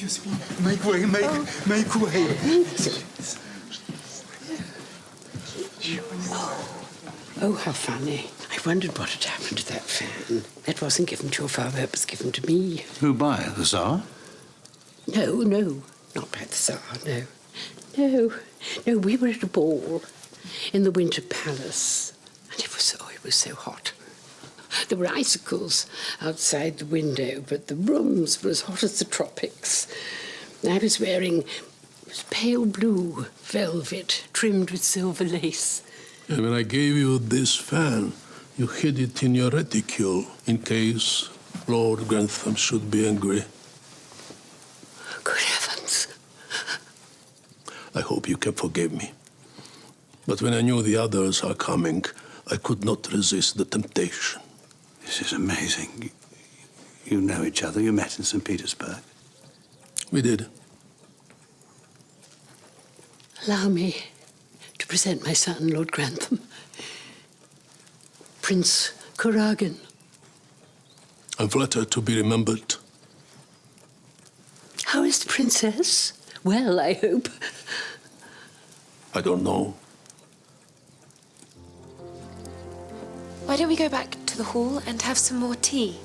Excuse me. Make way, make way. Oh, how funny. I wondered what had happened to that fan. That wasn't given to your father, it was given to me. Who by? The Tsar? No, not by the Tsar, no. No, we were at a ball in the Winter Palace, and it was so hot. There were icicles outside the window, but the rooms were as hot as the tropics. I was wearing pale blue velvet trimmed with silver lace. And when I gave you this fan, you hid it in your reticule in case Lord Grantham should be angry. Good heavens. I hope you can forgive me. But when I knew the others are coming, I could not resist the temptation. This is amazing. You know each other. You met in St. Petersburg. We did. Allow me to present my son, Lord Grantham. Prince Kuragin. I'm flattered to be remembered. How is the princess? Well, I hope. I don't know. Why don't we go back to the hall and have some more tea?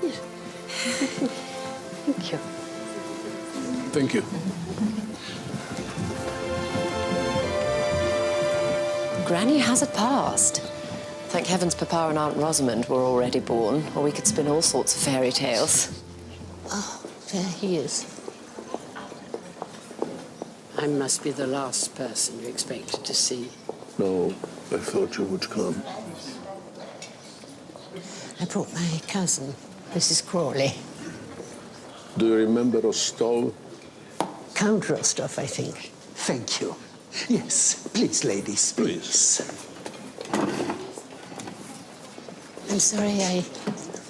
Yes. Thank you. Thank you. Granny has a past. Thank heavens Papa and Aunt Rosamond were already born, or we could spin all sorts of fairy tales. Oh, there he is. I must be the last person you expected to see. No, I thought you would come. I brought my cousin, Mrs. Crawley. Do you remember Rostov? Count Rostov, I think. Thank you. Yes, please, ladies, please. I'm sorry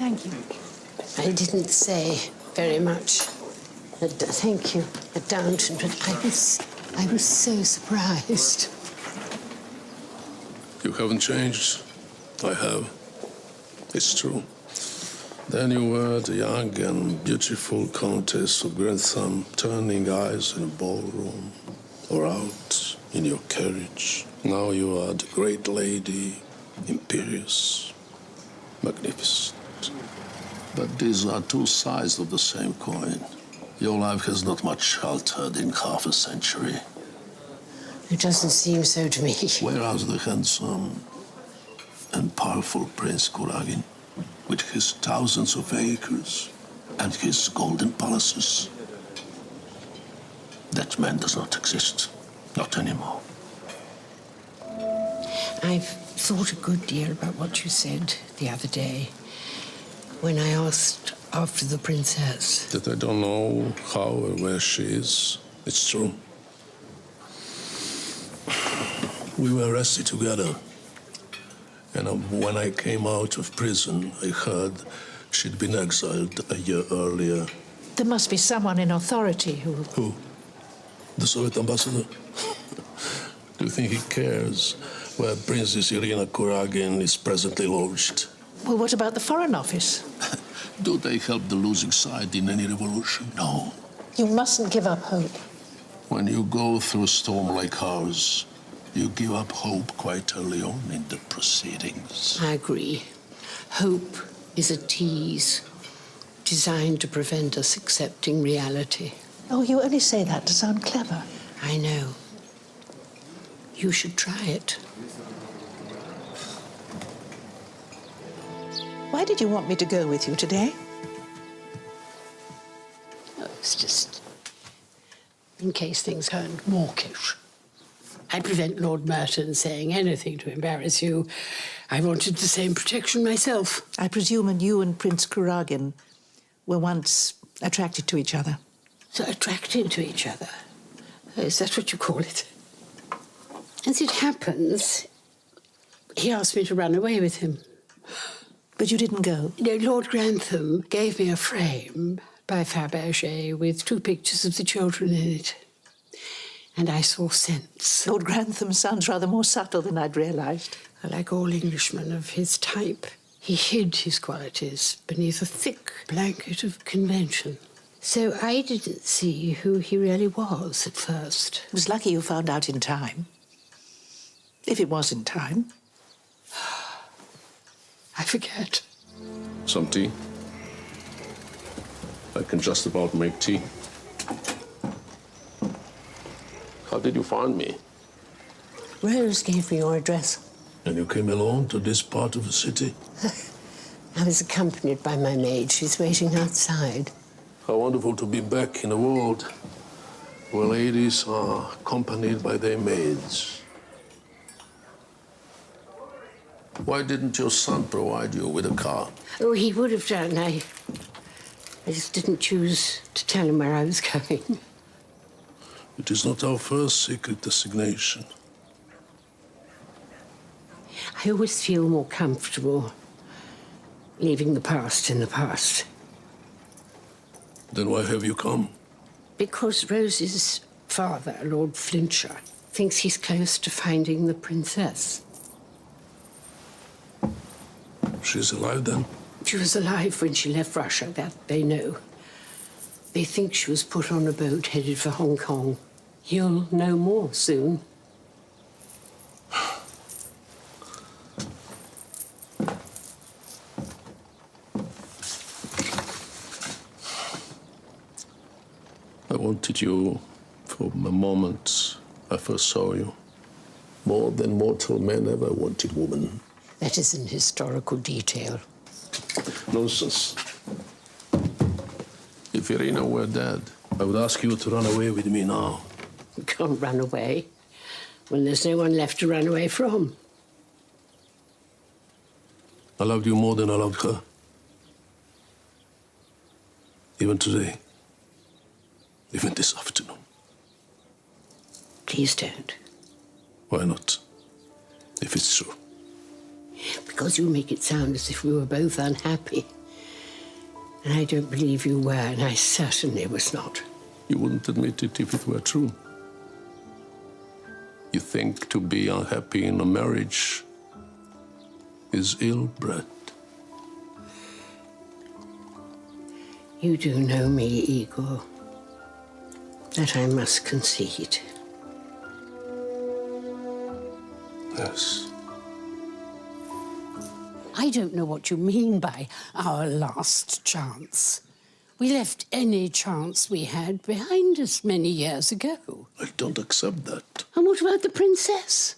Thank you. I didn't say very much. Thank you at Downton, but I was so surprised. You haven't changed. I have. It's true. Then you were the young and beautiful Countess of Grantham, turning eyes in a ballroom or out in your carriage. Now you are the great lady, imperious, magnificent. But these are two sides of the same coin. Your life has not much altered in half a century. It doesn't seem so to me. Whereas the handsome and powerful Prince Kuragin, with his thousands of acres and his golden palaces, that man does not exist. Not anymore. I've thought a good deal about what you said the other day when I asked after the princess. That I don't know how or where she is. It's true. We were arrested together. And when I came out of prison, I heard she'd been exiled a year earlier. There must be someone in authority who... Who? The Soviet ambassador? Do you think he cares where Princess Irina Kuragin is presently lodged? Well, what about the Foreign Office? Do they help the losing side in any revolution? No. You mustn't give up hope. When you go through a storm like ours, you give up hope quite early on in the proceedings. I agree. Hope is a tease designed to prevent us accepting reality. Oh, you only say that to sound clever. I know. You should try it. Why did you want me to go with you today? Oh, it's just in case things turned mawkish. I'd prevent Lord Merton saying anything to embarrass you. I wanted the same protection myself. I presume you and Prince Kuragin were once attracted to each other. So attracted to each other? Is that what you call it? As it happens, he asked me to run away with him. But you didn't go? No, Lord Grantham gave me a frame by Fabergé with 2 pictures of the children in it. And I saw sense. Lord Grantham sounds rather more subtle than I'd realised. Like all Englishmen of his type, He hid his qualities beneath a thick blanket of convention. So I didn't see who he really was at first. It was lucky you found out in time. If it was in time. I forget. Some tea? I can just about make tea. How did you find me? Rose gave me your address. And you came alone to this part of the city? I was accompanied by my maid. She's waiting outside. How wonderful to be back in a world where ladies are accompanied by their maids. Why didn't your son provide you with a car? Oh, he would have done. I just didn't choose to tell him where I was going. It is not our first secret designation. I always feel more comfortable leaving the past in the past. Then why have you come? Because Rose's father, Lord Flintshire, thinks he's close to finding the princess. She's alive then? She was alive when she left Russia, that they know. They think she was put on a boat headed for Hong Kong. You'll know more soon. I wanted you from the moment I first saw you. More than mortal men ever wanted woman. That is an historical detail. Nonsense. If Irina were dead, I would ask you to run away with me now. You can't run away when there's no one left to run away from. I loved you more than I loved her. Even today. Even this afternoon. Please don't. Why not? If it's true. Because you make it sound as if we were both unhappy. And I don't believe you were, and I certainly was not. You wouldn't admit it if it were true. You think to be unhappy in a marriage is ill-bred. You do know me, Igor. That I must concede. Yes. I don't know what you mean by our last chance. We left any chance we had behind us many years ago. I don't accept that. And what about the princess?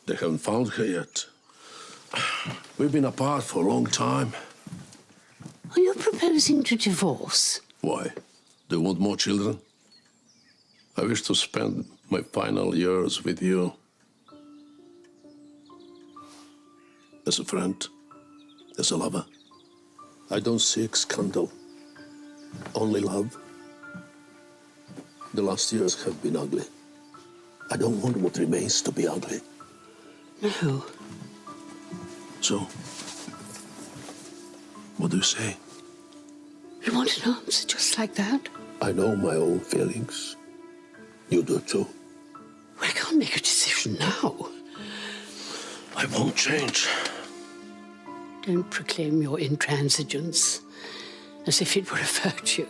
They haven't found her yet. We've been apart for a long time. Are you proposing to divorce? Why? Do you want more children? I wish to spend my final years with you. As a friend, as a lover. I don't seek scandal, only love. The last years have been ugly. I don't want what remains to be ugly. No. So, what do you say? You want an answer just like that? I know my own feelings. You do too. Well, I can't make a decision now. I won't change. Don't proclaim your intransigence as if it were a virtue.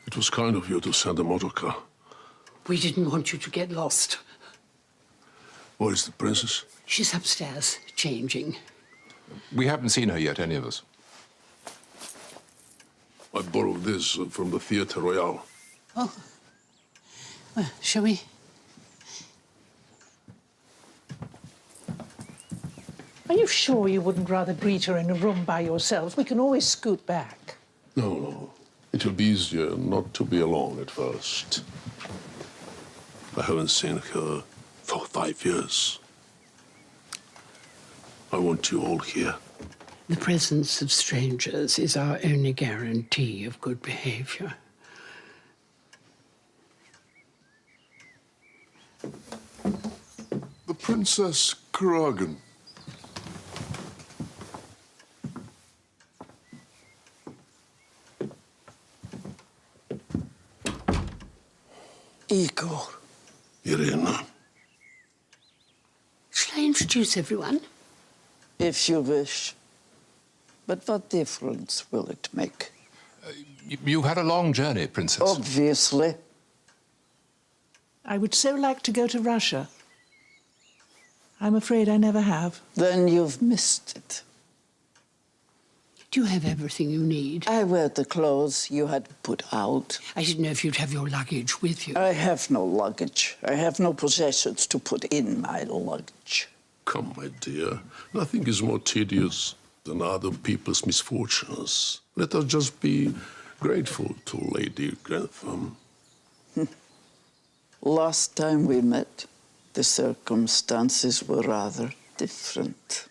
It was kind of you to send a motor car. We didn't want you to get lost. Where is the princess? She's upstairs, changing. We haven't seen her yet, any of us. I borrowed this from the Theatre Royal. Oh. Well, shall we? Are you sure you wouldn't rather greet her in a room by yourself? We can always scoot back. No. It will be easier not to be alone at first. I haven't seen her for 5 years. I want you all here. The presence of strangers is our only guarantee of good behavior. The Princess Kuragin. Igor. Irina, introduce everyone? If you wish. But what difference will it make? You've had a long journey, Princess. Obviously. I would so like to go to Russia. I'm afraid I never have. Then you've missed it. Do you have everything you need? I wear the clothes you had put out. I didn't know if you'd have your luggage with you. I have no luggage. I have no possessions to put in my luggage. Come, my dear. Nothing is more tedious than other people's misfortunes. Let us just be grateful to Lady Grantham. Last time we met, the circumstances were rather different.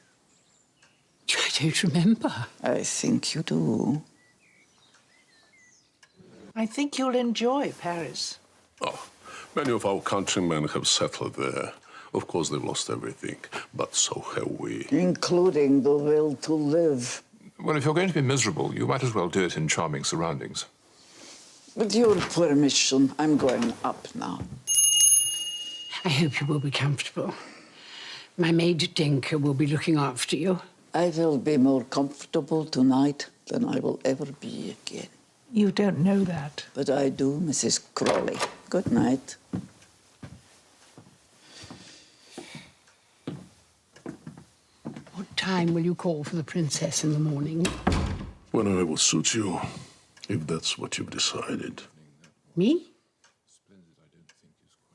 I don't remember. I think you do. I think you'll enjoy Paris. Oh, many of our countrymen have settled there. Of course, they've lost everything, but so have we. Including the will to live. Well, if you're going to be miserable, you might as well do it in charming surroundings. With your permission, I'm going up now. I hope you will be comfortable. My maid Dinka will be looking after you. I will be more comfortable tonight than I will ever be again. You don't know that. But I do, Mrs. Crawley. Good night. What time will you call for the princess in the morning? Whenever will suit you, if that's what you've decided. Me?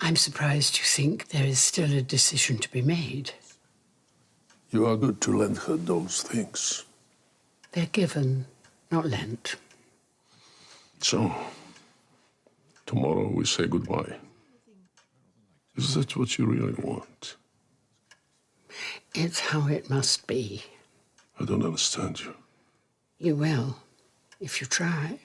I'm surprised you think there is still a decision to be made. You are good to lend her those things. They're given, not lent. So, tomorrow we say goodbye. Is that what you really want? It's how it must be. I don't understand you. You will, if you try.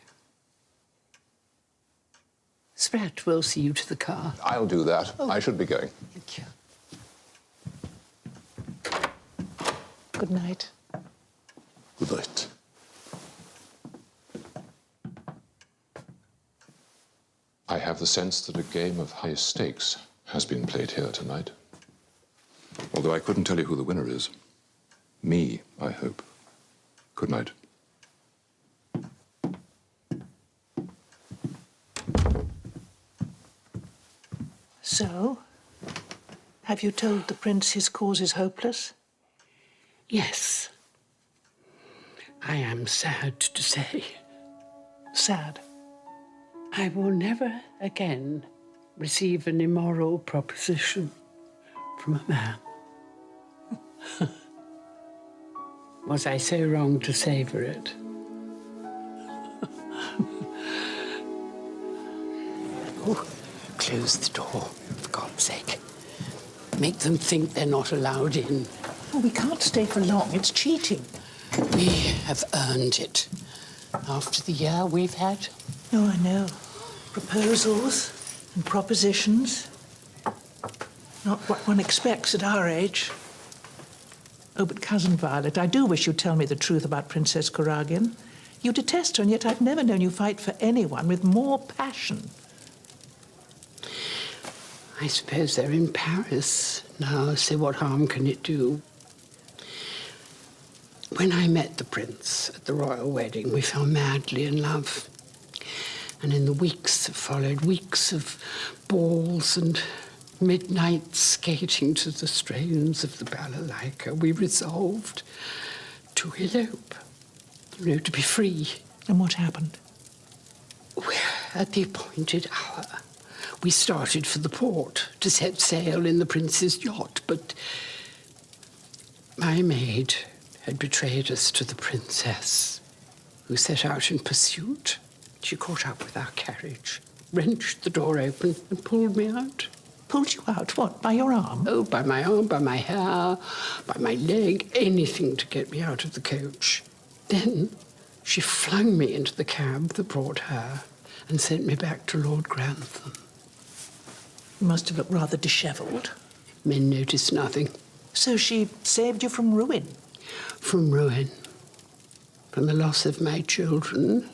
Sprat will see you to the car. I'll do that. Oh. I should be going. Thank you. Good night. Good night. I have the sense that a game of high stakes has been played here tonight. Although I couldn't tell you who the winner is. Me, I hope. Good night. So, have you told the prince his cause is hopeless? Yes. I am sad to say. Sad. I will never again receive an immoral proposition from a man. Was I so wrong to savour it? Oh, close the door, for God's sake. Make them think they're not allowed in. Oh, we can't stay for long. It's cheating. We have earned it. After the year we've had. Oh, I know. Proposals and propositions. Not what one expects at our age. Oh, but Cousin Violet, I do wish you'd tell me the truth about Princess Kuragin. You detest her, and yet I've never known you fight for anyone with more passion. I suppose they're in Paris now, so what harm can it do? When I met the prince at the royal wedding, we fell madly in love. And in the weeks that followed, weeks of balls and midnight skating to the strains of the balalaika, we resolved to elope, to be free. And what happened? Well, at the appointed hour, we started for the port to set sail in the prince's yacht, but my maid had betrayed us to the princess, who set out in pursuit. She caught up with our carriage, wrenched the door open and pulled me out. Pulled you out? What, by your arm? Oh, by my arm, by my hair, by my leg, anything to get me out of the coach. Then she flung me into the cab that brought her and sent me back to Lord Grantham. You must have looked rather dishevelled. Men noticed nothing. So she saved you from ruin? From ruin, from the loss of my children,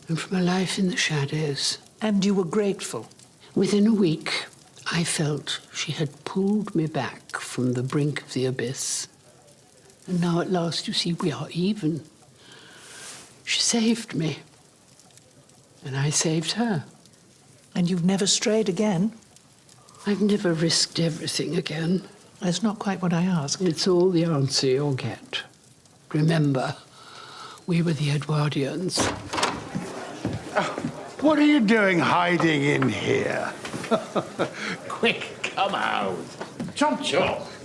and from a life in the shadows. And you were grateful? Within a week, I felt she had pulled me back from from the brink of the abyss. And now at last, you see, we are even. She saved me. And I saved her. And you've never strayed again? I've never risked everything again. That's not quite what I asked. It's all the answer you'll get. Remember, we were the Edwardians. What are you doing hiding in here? Quick, come out. Chomp chomp.